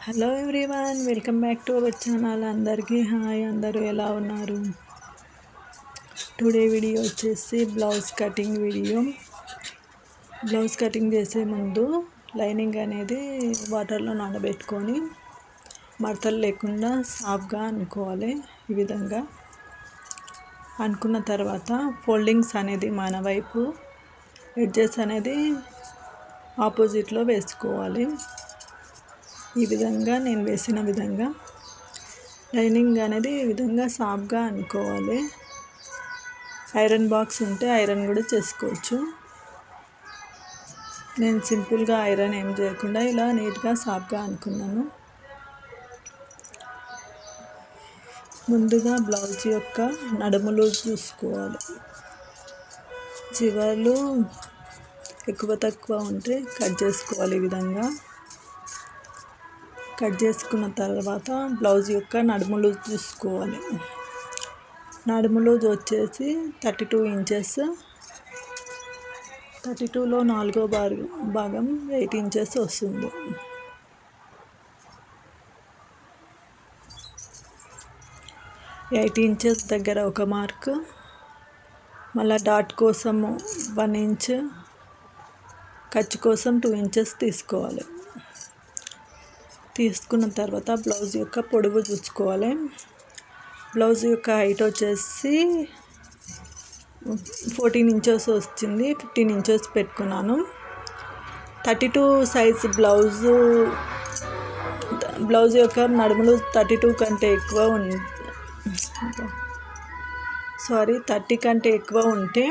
Hello everyone, welcome back to our channel. అందరికీ hi. అందరూ ఎలా ఉన్నారు? టుడే వీడియో వచ్చేసి blouse cutting video. Blouse cutting చేసే ముందు లైనింగ్ అనేది వాటర్లో నానబెట్టుకొని మడతలు లేకుండా సాఫ్గా అనుకోవాలి. ఈ విధంగా అనుకున్న తర్వాత ఫోల్డింగ్స్ అనేది మన వైపు, ఎడ్జెస్ అనేది ఆపోజిట్లో వేసుకోవాలి. ఈ విధంగా నేను వేసిన విధంగా లైనింగ్ అనేది ఈ విధంగా సాఫ్గా అనుకోవాలి. ఐరన్ బాక్స్ ఉంటే ఐరన్ కూడా చేసుకోవచ్చు. నేను సింపుల్గా ఐరన్ ఏం చేయకుండా ఇలా నీట్గా సాఫ్గా అనుకున్నాను. ముందుగా బ్లౌజ్ యొక్క నడుములు చూసుకోవాలి. చివర్లు ఎక్కువ తక్కువ ఉంటే కట్ చేసుకోవాలి. ఈ విధంగా కట్ చేసుకున్న తర్వాత బ్లౌజ్ యొక్క నడుములు చూసుకోవాలి. నడుములు వచ్చేసి 32 ఇంచెస్. 32లో 4వ భాగం 8 ఇంచెస్ వస్తుంది. ఎయిట్ ఇంచెస్ దగ్గర ఒక మార్క్, మళ్ళీ డాట్ కోసము 1 ఇంచ్, ఖర్చు కోసం 2 ఇంచెస్ తీసుకోవాలి. తీసుకున్న తర్వాత బ్లౌజ్ యొక్క పొడవు చూసుకోవాలి. బ్లౌజ్ యొక్క హైట్ వచ్చేసి 14 ఇంచెస్ వచ్చింది. 15 ఇంచెస్ పెట్టుకున్నాను. 32 సైజ్ బ్లౌజ్ యొక్క నడుములు 32 కంటే ఎక్కువ 30 కంటే ఎక్కువ ఉంటే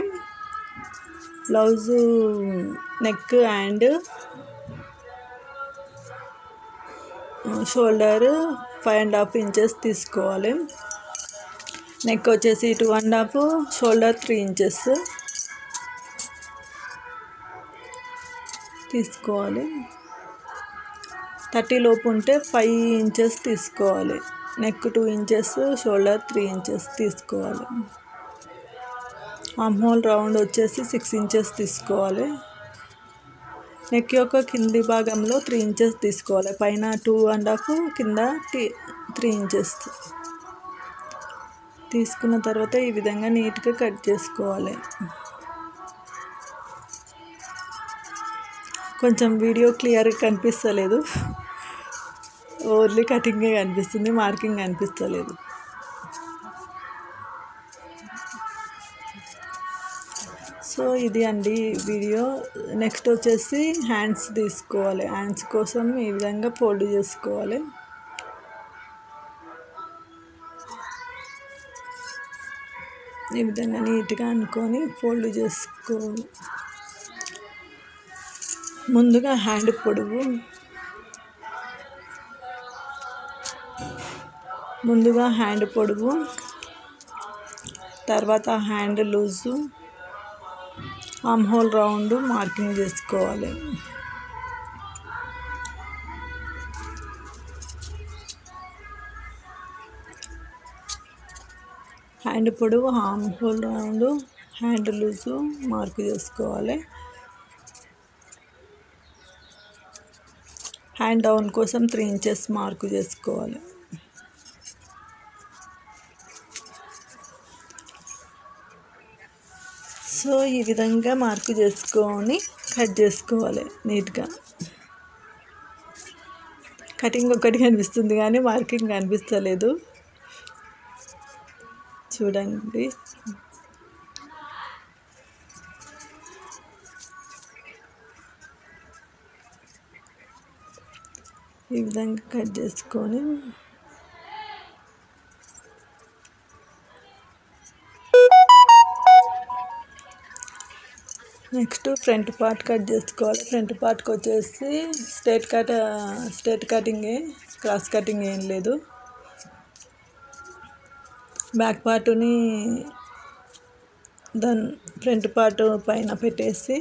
blouse neck and shoulder 5.5 inches తీసుకోవాలి. నెక్ వచ్చేసి 2.5, షోల్డర్ 3 ఇంచెస్ తీసుకోవాలి. 30 లోపు ఉంటే 5 ఇంచెస్ తీసుకోవాలి. నెక్ 2 ఇంచెస్, షోల్డర్ 3 ఇంచెస్ తీసుకోవాలి. ఆర్మ్ హోల్ రౌండ్ వచ్చేసి 6 ఇంచెస్ తీసుకోవాలి. నెక్ యొక్క కింది భాగంలో 3 ఇంచెస్ తీసుకోవాలి. పైన 2.5, కింద 3 ఇంచెస్ తీసుకున్న తర్వాత ఈ విధంగా నీట్గా కట్ చేసుకోవాలి. కొంచెం వీడియో క్లియర్గా కనిపిస్తలేదు, ఓన్లీ కటింగే కనిపిస్తుంది, మార్కింగ్ కనిపిస్తలేదు. సో ఇది అండి వీడియో. నెక్స్ట్ వచ్చేసి హ్యాండ్స్ తీసుకోవాలి. హ్యాండ్స్ కోసం ఈ విధంగా ఫోల్డ్ చేసుకోవాలి. ఈ విధంగా నీట్గా అనుకొని ఫోల్డ్ చేసుకోవాలి. ముందుగా హ్యాండ్ పొడవు, తర్వాత hand loose, arm whole round marking చేసుకోవాలి. హ్యాండ్ పొడవు, arm whole round, hand loose mark చేసుకోవాలి. హ్యాండ్ డౌన్ కోసం 3 ఇంచెస్ మార్కు చేసుకోవాలి. సో ఈ విధంగా మార్కు చేసుకొని కట్ చేసుకోవాలి నీట్గా. కటింగ్ ఒకటి కనిపిస్తుంది కానీ మార్కింగ్ కనిపిస్తలేదు, చూడండి. ఈ విధంగా కట్ చేసుకొని నెక్స్ట్ ఫ్రంట్ పార్ట్ కట్ చేసుకోవాలి. ఫ్రంట్ పార్ట్కి వచ్చేసి స్ట్రైట్ కటింగే, క్రాస్ కటింగ్ ఏం లేదు. బ్యాక్ పార్ట్ని దాని ఫ్రంట్ పార్ట్ పైన పెట్టేసి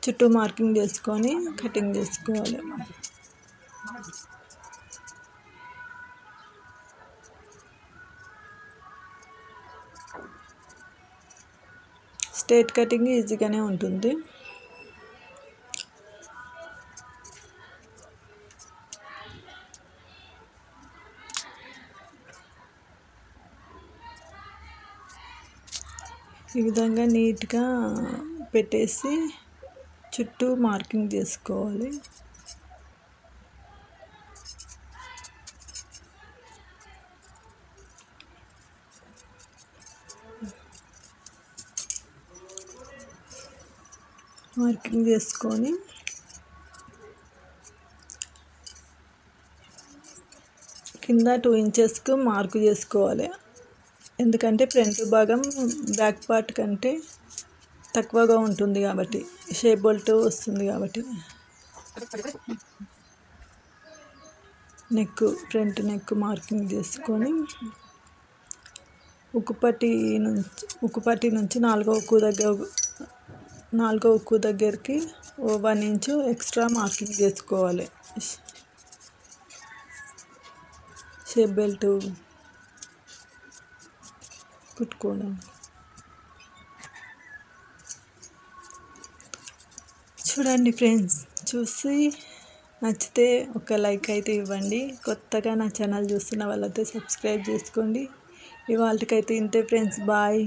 చుట్టూ మార్కింగ్ చేసుకొని కటింగ్ చేసుకోవాలి. స్ట్రైట్ కటింగ్ ఈజీగానే ఉంటుంది. ఈ విధంగా నీట్గా పెట్టేసి చుట్టూ మార్కింగ్ చేసుకోవాలి. మార్కింగ్ చేసుకొని కింద 2 ఇంచెస్కు మార్కు చేసుకోవాలి. ఎందుకంటే ఫ్రంట్ భాగం బ్యాక్ పార్ట్ కంటే తక్కువగా ఉంటుంది కాబట్టి, షేప్ బెల్ట్ వస్తుంది కాబట్టి. ఫ్రంట్ నెక్ మార్కింగ్ చేసుకొని ఉక్కుపట్టి నుంచి నాలుగో ఉక్కు దగ్గరికి 1 ఇంచు ఎక్స్ట్రా మార్కింగ్ చేసుకోవాలి. షేప్ బెల్ట్ కుట్టుకోవడం. చూడండి ఫ్రెండ్స్, చూసి నచ్చితే ఒక లైక్ అయితే ఇవ్వండి. కొత్తగా నా ఛానల్ చూస్తున్న వాళ్ళైతే సబ్స్క్రైబ్ చేసుకోండి. ఇవాళకైతే ఇంతే ఫ్రెండ్స్, బాయ్.